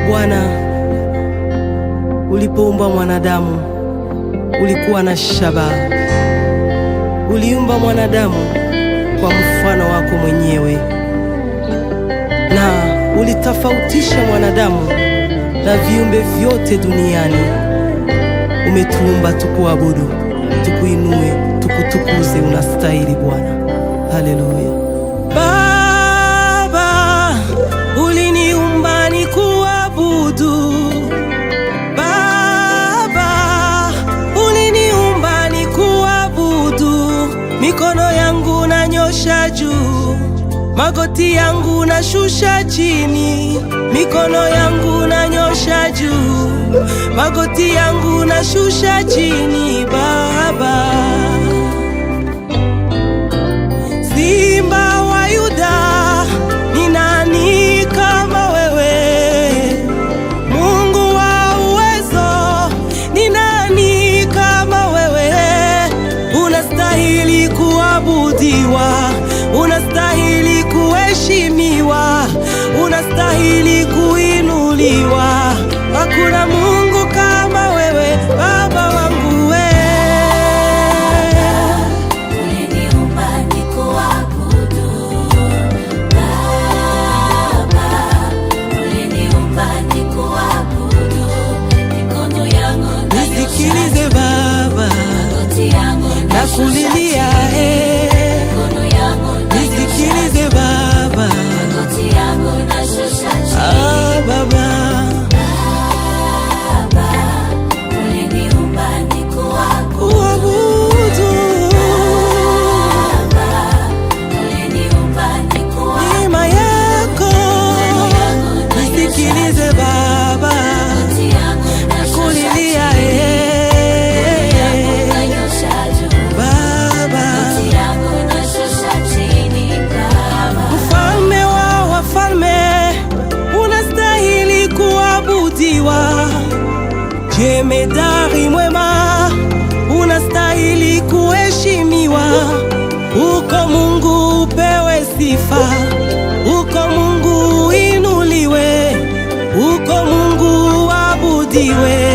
Bwana, ulipoumba mwanadamu ulikuwa na shabaha. Uliumba mwanadamu kwa mfano wako mwenyewe, na ulitofautisha mwanadamu na viumbe vyote duniani. Umetuumba tukuabudu, tukuinue, tukutukuze. Unastahili Bwana. Haleluya. Baba, uliniumba nikuabudu. Baba, uliniumba nikuabudu. Mikono yangu nanyosha juu, magoti yangu nashusha chini. Mikono yangu nanyosha juu, magoti yangu nashusha chini. Baba, Simba wa Yuda, ni nani kama wewe? Mungu wa uwezo, ni nani kama wewe? Unastahili kuabudiwa, unastahili kuheshimiwa, unastahili kuinuliwa. Hakuna Mungu kama wewe, Baba wangu wewe. Nisikilize Baba, nakulilia nisikilize Baba, Baba, kuabudu neema yako. Nisikilize Baba, nakulilia Baba, mfalme wa wafalme, unastahili kuabudiwa. Jemedari mwema, unastahili kuheshimiwa. Uko Mungu upewe sifa, uko Mungu inuliwe, uko Mungu abudiwe.